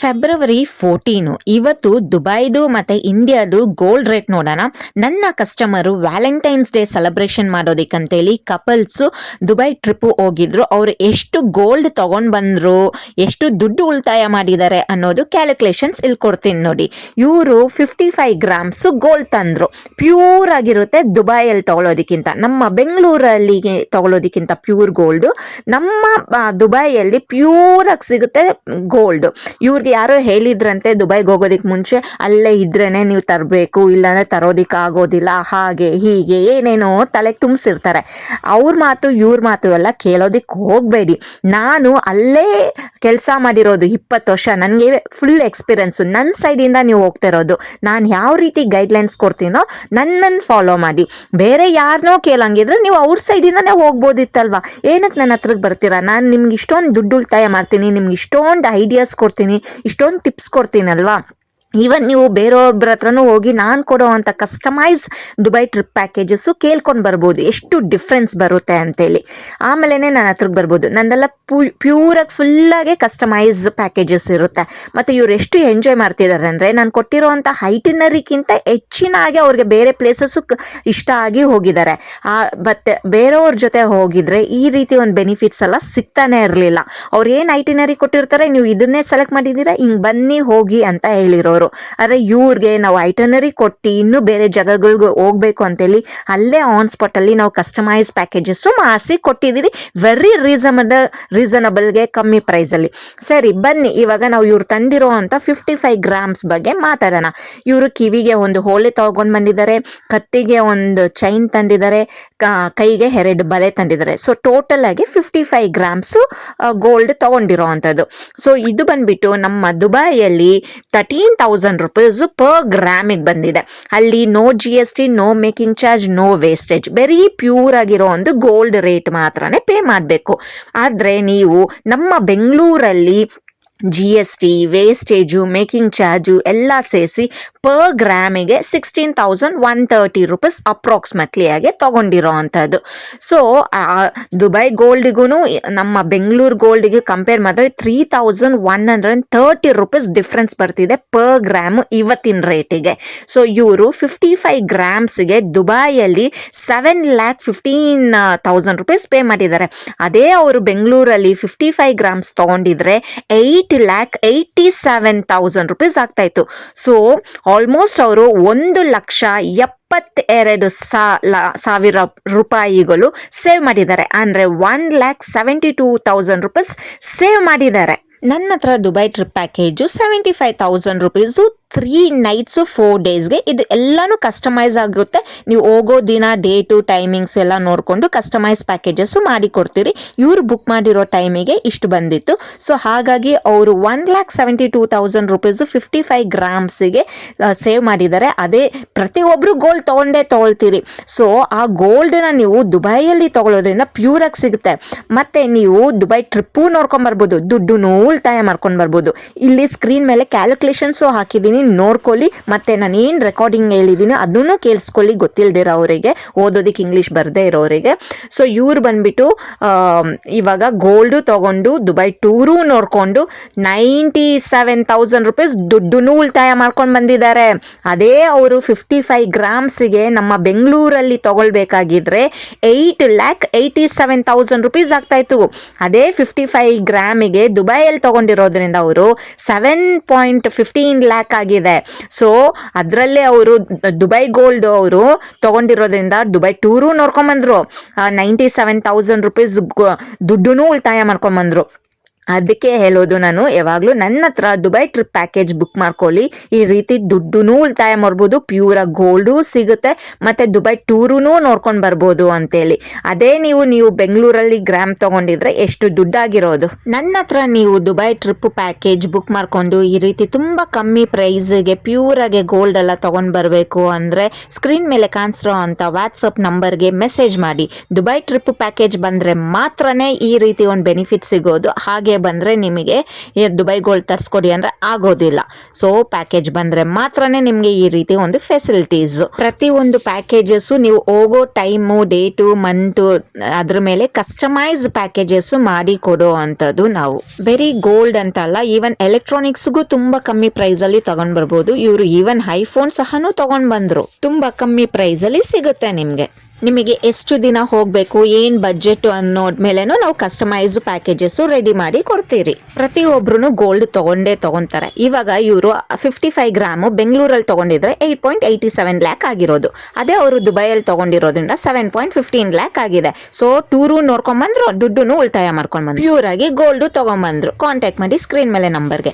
February 14 ಇವತ್ತು ದುಬೈದು ಮತ್ತು ಇಂಡಿಯಾದು ಗೋಲ್ಡ್ ರೇಟ್ ನೋಡೋಣ. ನನ್ನ ಕಸ್ಟಮರು ವ್ಯಾಲೆಂಟೈನ್ಸ್ ಡೇ ಸೆಲೆಬ್ರೇಷನ್ ಮಾಡೋದಕ್ಕಂತೇಳಿ ಕಪಲ್ಸು ದುಬೈ ಟ್ರಿಪ್ಪು ಹೋಗಿದ್ರು. ಅವರು ಎಷ್ಟು ಗೋಲ್ಡ್ ತೊಗೊಂಡು ಬಂದರು, ಎಷ್ಟು ದುಡ್ಡು ಉಳಿತಾಯ ಮಾಡಿದ್ದಾರೆ ಅನ್ನೋದು ಕ್ಯಾಲ್ಕುಲೇಷನ್ಸ್ ಇಲ್ಲಿ ಕೊಡ್ತೀನಿ ನೋಡಿ. ಇವರು 55 ಗ್ರಾಮ್ಸು ಗೋಲ್ಡ್ ತಂದರು. ಪ್ಯೂರ್ ಆಗಿರುತ್ತೆ ದುಬೈಯಲ್ಲಿ ತೊಗೊಳೋದಕ್ಕಿಂತ, ನಮ್ಮ ಬೆಂಗಳೂರಲ್ಲಿ ತೊಗೊಳೋದಕ್ಕಿಂತ ಪ್ಯೂರ್ ಗೋಲ್ಡು. ನಮ್ಮ ದುಬೈಯಲ್ಲಿ ಪ್ಯೂರಾಗಿ ಸಿಗುತ್ತೆ ಗೋಲ್ಡ್. ಇವ್ರಿಗೆ ಯಾರೋ ಹೇಳಿದ್ರಂತೆ ದುಬೈಗೆ ಹೋಗೋದಕ್ಕೆ ಮುಂಚೆ ಅಲ್ಲೇ ಇದ್ರೇನೆ ನೀವು ತರಬೇಕು, ಇಲ್ಲಾಂದ್ರೆ ತರೋದಿಕ್ಕೆ ಆಗೋದಿಲ್ಲ, ಹಾಗೆ ಹೀಗೆ ಏನೇನೋ ತಲೆಗೆ ತುಂಬಿಸಿರ್ತಾರೆ. ಅವ್ರ ಮಾತು ಇವ್ರ ಮಾತು ಎಲ್ಲ ಕೇಳೋದಕ್ಕೆ ಹೋಗಬೇಡಿ. ನಾನು ಅಲ್ಲೇ ಕೆಲಸ ಮಾಡಿರೋದು 20 ವರ್ಷ, ನನಗೆ ಫುಲ್ ಎಕ್ಸ್ಪೀರಿಯನ್ಸು. ನನ್ನ ಸೈಡಿಂದ ನೀವು ಹೋಗ್ತಾ ಇರೋದು. ನಾನು ಯಾವ ರೀತಿ ಗೈಡ್ಲೈನ್ಸ್ ಕೊಡ್ತೀನೋ ನನ್ನನ್ನು ಫಾಲೋ ಮಾಡಿ. ಬೇರೆ ಯಾರನ್ನೋ ಕೇಳಂಗಿದ್ರೆ ನೀವು ಅವ್ರ ಸೈಡಿಂದನೇ ಹೋಗ್ಬೋದಿತ್ತಲ್ವ. ಏನಕ್ಕೆ ನನ್ನ ಹತ್ರಕ್ಕೆ ಬರ್ತೀರಾ? ನಾನು ನಿಮ್ಗೆ ಇಷ್ಟೊಂದು ದುಡ್ಡು ಉಳಿತಾಯ ಮಾಡ್ತೀನಿ, ನಿಮ್ಗೆ ಇಷ್ಟೊಂದು ಐಡಿಯಾಸ್ ಕೊಡ್ತೀನಿ, ಇಷ್ಟೊಂದು ಟಿಪ್ಸ್ ಕೊಡ್ತೀನಲ್ವಾ. ಈವನ್ ನೀವು ಬೇರೊಬ್ಬರ ಹತ್ರನೂ ಹೋಗಿ ನಾನು ಕೊಡೋ ಅಂಥ ಕಸ್ಟಮೈಸ್ ದುಬೈ ಟ್ರಿಪ್ ಪ್ಯಾಕೇಜಸ್ಸು ಕೇಳ್ಕೊಂಡು ಬರ್ಬೋದು, ಎಷ್ಟು ಡಿಫ್ರೆನ್ಸ್ ಬರುತ್ತೆ ಅಂತೇಳಿ. ಆಮೇಲೆ ನನ್ನ ಹತ್ರಕ್ಕೆ ಬರ್ಬೋದು. ನಂದೆಲ್ಲ ಪ್ಯೂರಾಗಿ ಫುಲ್ಲಾಗೆ ಕಸ್ಟಮೈಸ್ ಪ್ಯಾಕೇಜಸ್ ಇರುತ್ತೆ. ಮತ್ತು ಇವ್ರು ಎಷ್ಟು ಎಂಜಾಯ್ ಮಾಡ್ತಿದ್ದಾರೆ ಅಂದರೆ, ನಾನು ಕೊಟ್ಟಿರೋ ಅಂಥ ಐಟಿನರಿಗಿಂತ ಹೆಚ್ಚಿನಾಗಿ ಅವ್ರಿಗೆ ಬೇರೆ ಪ್ಲೇಸಸ್ಸು ಇಷ್ಟ ಆಗಿ ಹೋಗಿದ್ದಾರೆ. ಮತ್ತು ಬೇರೆಯವ್ರ ಜೊತೆ ಹೋಗಿದ್ರೆ ಈ ರೀತಿ ಒಂದು ಬೆನಿಫಿಟ್ಸ್ ಎಲ್ಲ ಸಿಗ್ತಾನೆ ಇರಲಿಲ್ಲ. ಅವ್ರು ಏನು ಐಟಿನರಿ ಕೊಟ್ಟಿರ್ತಾರೆ, ನೀವು ಇದನ್ನೇ ಸೆಲೆಕ್ಟ್ ಮಾಡಿದ್ದೀರಾ, ಹಿಂಗೆ ಬನ್ನಿ ಹೋಗಿ ಅಂತ ಹೇಳಿರೋರು. ಆದರೆ ಇವ್ರಿಗೆ ನಾವು ಐಟನರಿ ಕೊಟ್ಟು ಇನ್ನೂ ಬೇರೆ ಜಾಗಗಳಿಗೆ ಹೋಗ್ಬೇಕು ಅಂತೇಳಿ ಅಲ್ಲೇ ಆನ್ ಸ್ಪಾಟಲ್ಲಿ ನಾವು ಕಸ್ಟಮೈಸ್ ಪ್ಯಾಕೇಜಸ್ಸು ಮಾಡಿಸಿ ಕೊಟ್ಟಿದ್ದೀರಿ, ವೆರಿ ರೀಸನಬಲ್ಗೆ, ಕಮ್ಮಿ ಪ್ರೈಸಲ್ಲಿ. ಸರಿ ಬನ್ನಿ, ಇವಾಗ ನಾವು ಇವ್ರು ತಂದಿರೋ ಅಂಥ 55 ಗ್ರಾಮ್ಸ್ ಬಗ್ಗೆ ಮಾತಾಡೋಣ. ಇವರು ಕಿವಿಗೆ ಒಂದು ಹೋಳೆ ತಗೊಂಡು ಬಂದಿದ್ದಾರೆ, ಕತ್ತಿಗೆ ಒಂದು ಚೈನ್ ತಂದಿದ್ದಾರೆ, ಕೈಗೆ 2 ಬಳೆ ತಂದಿದ್ದಾರೆ. ಸೊ ಟೋಟಲ್ ಆಗಿ 55 ಗ್ರಾಮ್ಸು ಗೋಲ್ಡ್ ತೊಗೊಂಡಿರೋ ಅಂಥದ್ದು. ಸೊ ಇದು ಬಂದ್ಬಿಟ್ಟು ನಮ್ಮ ದುಬೈಯಲ್ಲಿ 13,000 ರೂಪೀಸು ಪರ್ ಗ್ರಾಮಿಗೆ ಬಂದಿದೆ. ಅಲ್ಲಿ no GST, no making charge, no wastage. Very pure ಆಗಿರೋ ಒಂದು ಗೋಲ್ಡ್ ರೇಟ್ ಮಾತ್ರನೇ ಪೇ ಮಾಡಬೇಕು. ಆದರೆ ನೀವು ನಮ್ಮ ಬೆಂಗಳೂರಲ್ಲಿ GST, ವೇಸ್ಟೇಜು, ಮೇಕಿಂಗ್ ಚಾರ್ಜು ಎಲ್ಲ ಸೇರಿಸಿ ಪರ್ ಗ್ರಾಮಿಗೆ 16,130 ರೂಪೀಸ್ ಅಪ್ರಾಕ್ಸಿಮೇಟ್ಲಿ ಆಗಿ ತೊಗೊಂಡಿರೋ ಅಂಥದ್ದು. ಸೊ ದುಬೈ ಗೋಲ್ಡಿಗೂ ನಮ್ಮ ಬೆಂಗಳೂರು ಗೋಲ್ಡಿಗೆ ಕಂಪೇರ್ ಮಾಡಿದ್ರೆ 3,130 ರೂಪೀಸ್ ಡಿಫ್ರೆನ್ಸ್ ಬರ್ತಿದೆ ಪರ್ ಗ್ರಾಮು ಇವತ್ತಿನ ರೇಟಿಗೆ. ಸೊ ಇವರು 55 ಗ್ರಾಮ್ಸ್ಗೆ ದುಬೈಯಲ್ಲಿ 7,15,000 ರೂಪೀಸ್ ಪೇ ಮಾಡಿದ್ದಾರೆ. ಅದೇ ಅವರು ಬೆಂಗಳೂರಲ್ಲಿ 55 ಗ್ರಾಮ್ಸ್ ತೊಗೊಂಡಿದ್ರೆ 8,87,000 ರೂಪೀಸ್ ಆಗ್ತಾಯಿತ್ತು. ಸೊ ಆಲ್ಮೋಸ್ಟ್ ಅವರು 1,72,000 ರೂಪಾಯಿಗಳು ಸೇವ್ ಮಾಡಿದ್ದಾರೆ. ಅಂದರೆ 1,72,000 ರೂಪೀಸ್ ಸೇವ್ ಮಾಡಿದ್ದಾರೆ. ನನ್ನ ಹತ್ರ Dubai trip package 75,000 rupees 3 nights 4 ಡೇಸ್ಗೆ. ಇದು ಎಲ್ಲನೂ ಕಸ್ಟಮೈಸ್ ಆಗುತ್ತೆ. ನೀವು ಹೋಗೋ ದಿನ, ಡೇಟು, ಟೈಮಿಂಗ್ಸ್ ಎಲ್ಲ ನೋಡಿಕೊಂಡು ಕಸ್ಟಮೈಸ್ ಪ್ಯಾಕೇಜಸ್ಸು ಮಾಡಿ ಕೊಡ್ತೀರಿ. ಇವರು ಬುಕ್ ಮಾಡಿರೋ ಟೈಮಿಗೆ ಇಷ್ಟು ಬಂದಿತ್ತು. ಸೊ ಹಾಗಾಗಿ ಅವರು 1,72,000 ರೂಪೀಸು 55 ಗ್ರಾಮ್ಸಿಗೆ ಸೇವ್ ಮಾಡಿದ್ದಾರೆ. ಅದೇ ಪ್ರತಿಯೊಬ್ಬರು ಗೋಲ್ಡ್ ತೊಗೊಳ್ತೀರಿ. ಸೊ ಆ ಗೋಲ್ಡನ್ನ ನೀವು ದುಬೈಯಲ್ಲಿ ತೊಗೊಳೋದ್ರಿಂದ ಪ್ಯೂರಾಗಿ ಸಿಗುತ್ತೆ. ಮತ್ತು ನೀವು ದುಬೈ ಟ್ರಿಪ್ಪು ನೋಡ್ಕೊಂಬರ್ಬೋದು, ದುಡ್ಡು ಉಳಿತಾಯ ಮಾಡ್ಕೊಂಡು ಬರ್ಬೋದು. ಇಲ್ಲಿ ಸ್ಕ್ರೀನ್ ಮೇಲೆ ಕ್ಯಾಲ್ಕುಲೇಷನ್ಸು ಹಾಕಿದ್ದೀನಿ, ನೋಡ್ಕೊಳ್ಳಿ. ಮತ್ತು ನಾನು ಏನು ರೆಕಾರ್ಡಿಂಗ್ ಹೇಳಿದ್ದೀನಿ ಅದನ್ನು ಕೇಳಿಸ್ಕೊಳ್ಳಿ, ಗೊತ್ತಿಲ್ಲದಿರೋ ಅವರಿಗೆ, ಓದೋದಕ್ಕೆ ಇಂಗ್ಲೀಷ್ ಬರದೇ ಇರೋರಿಗೆ. ಸೊ ಇವ್ರು ಬಂದ್ಬಿಟ್ಟು ಇವಾಗ ಗೋಲ್ಡು ತೊಗೊಂಡು ದುಬೈ ಟೂರು ನೋಡಿಕೊಂಡು 97,000 ರೂಪೀಸ್ ದುಡ್ಡು ಉಳಿತಾಯ ಮಾಡ್ಕೊಂಡು ಬಂದಿದ್ದಾರೆ. ಅದೇ ಅವರು 55 ಗ್ರಾಮ್ಸಿಗೆ ನಮ್ಮ ಬೆಂಗಳೂರಲ್ಲಿ ತೊಗೊಳ್ಬೇಕಾಗಿದ್ರೆ 8,87,000 ರೂಪೀಸ್ ಆಗ್ತಾಯಿತ್ತು. ಅದೇ 55 ಗ್ರಾಮಿಗೆ ದುಬೈಯಲ್ಲಿ ತೊಗೊಂಡಿರೋದ್ರಿಂದ ಅವರು 7.15 ಲ್ಯಾಕ್ ಆಗಿದೆ. ಸೊ ಅದರಲ್ಲೇ ಅವರು ದುಬೈ ಗೋಲ್ಡ್ ಅವರು ತೊಗೊಂಡಿರೋದ್ರಿಂದ ದುಬೈ ಟೂರು ನೋಡ್ಕೊಂಬಂದರು, 97,000 ರೂಪೀಸ್ ದುಡ್ಡು ಉಳಿತಾಯ ಮಾಡ್ಕೊಂಬಂದರು. ಅದಕ್ಕೆ ಹೇಳೋದು ನಾನು ಯಾವಾಗಲೂ ನನ್ನ ಹತ್ರ ದುಬೈ ಟ್ರಿಪ್ ಪ್ಯಾಕೇಜ್ ಬುಕ್ ಮಾಡ್ಕೊಳ್ಳಿ. ಈ ರೀತಿ ದುಡ್ಡು ಉಳಿತಾಯ ಮಾಡ್ಬೋದು, ಪ್ಯೂರಾಗಿ ಗೋಲ್ಡು ಸಿಗುತ್ತೆ, ಮತ್ತು ದುಬೈ ಟೂರೂ ನೋಡ್ಕೊಂಡು ಬರ್ಬೋದು ಅಂತೇಳಿ. ಅದೇ ನೀವು ಬೆಂಗಳೂರಲ್ಲಿ ಗ್ರಾಮ್ ತೊಗೊಂಡಿದ್ರೆ ಎಷ್ಟು ದುಡ್ಡಾಗಿರೋದು. ನನ್ನ ಹತ್ರ ನೀವು ದುಬೈ ಟ್ರಿಪ್ ಪ್ಯಾಕೇಜ್ ಬುಕ್ ಮಾಡಿಕೊಂಡು ಈ ರೀತಿ ತುಂಬ ಕಮ್ಮಿ ಪ್ರೈಸಿಗೆ ಪ್ಯೂರಾಗೆ ಗೋಲ್ಡ್ ಎಲ್ಲ ತೊಗೊಂಡು ಬರಬೇಕು ಅಂದರೆ ಸ್ಕ್ರೀನ್ ಮೇಲೆ ಕಾಣಿಸ್ರೋ ಅಂಥ ವಾಟ್ಸಪ್ ನಂಬರ್ಗೆ ಮೆಸೇಜ್ ಮಾಡಿ. ದುಬೈ ಟ್ರಿಪ್ ಪ್ಯಾಕೇಜ್ ಬಂದರೆ ಮಾತ್ರನೇ ಈ ರೀತಿ ಒಂದು ಬೆನಿಫಿಟ್ ಸಿಗೋದು. ಹಾಗೆ ಬಂದರೆ ನಿಮಗೆ ದುಬೈ ಗೋಲ್ಡ್ ತರಿಸ್ಕೊಡಿ ಅಂದರೆ ಆಗೋದಿಲ್ಲ. ಸೊ ಪ್ಯಾಕೇಜ್ ಬಂದರೆ ಮಾತ್ರನೇ ನಿಮಗೆ ಈ ರೀತಿ ಒಂದು ಫೆಸಿಲಿಟೀಸು. ಪ್ರತಿಯೊಂದು ಪ್ಯಾಕೇಜಸ್ಸು ನೀವು ಹೋಗೋ ಟೈಮು, ಡೇಟು, ಮಂತು ಅದ್ರ ಮೇಲೆ ಕಸ್ಟಮೈಸ್ ಪ್ಯಾಕೇಜಸ್ ಮಾಡಿ ಕೊಡೋ ಅಂಥದ್ದು ನಾವು. ಬರೀ ಗೋಲ್ಡ್ ಅಂತ ಅಲ್ಲ, ಈವನ್ ಎಲೆಕ್ಟ್ರಾನಿಕ್ಸ್ಗೂ ತುಂಬ ಕಮ್ಮಿ ಪ್ರೈಸಲ್ಲಿ ತಗೊಂಡು ಬರ್ಬೋದು. ಇವರು ಈವನ್ ಐಫೋನ್ ಸಹನೂ ತಗೊಂಡು ಬಂದರು. ತುಂಬ ಕಮ್ಮಿ ಪ್ರೈಸಲ್ಲಿ ಸಿಗುತ್ತೆ ನಿಮಗೆ. ನಿಮಗೆ ಎಷ್ಟು ದಿನ ಹೋಗಬೇಕು, ಏನು ಬಜೆಟ್ ಅನ್ನೋದ್ಮೇಲೆನೂ ನಾವು ಕಸ್ಟಮೈಸ್ ಪ್ಯಾಕೇಜಸ್ಸು ರೆಡಿ ಮಾಡಿ ಕೊಡ್ತೀರಿ. ಪ್ರತಿಯೊಬ್ಬರೂ ಗೋಲ್ಡ್ ತೊಗೊಂತಾರೆ. ಇವಾಗ ಇವರು 55 ಗ್ರಾಮು ಬೆಂಗಳೂರಲ್ಲಿ ತೊಗೊಂಡಿದ್ರೆ 8.87 ಲ್ಯಾಕ್ ಆಗಿರೋದು. ಅದೇ ಅವರು ದುಬೈಯಲ್ಲಿ ತೊಗೊಂಡಿರೋದ್ರಿಂದ 7.15 ಲ್ಯಾಕ್ ಆಗಿದೆ. ಸೊ ಟೂರು ನೋಡ್ಕೊಂಬಂದ್ರು, ದುಡ್ಡು ಉಳಿತಾಯ ಮಾಡ್ಕೊಂಡು ಬಂದ್ರು, ಪ್ಯೂರ್ ಆಗಿ ಗೋಲ್ಡು ತೊಗೊಂಬಂದ್ರು. ಕಾಂಟ್ಯಾಕ್ಟ್ ಮಾಡಿ ಸ್ಕ್ರೀನ್ ಮೇಲೆ ನಂಬರ್ಗೆ.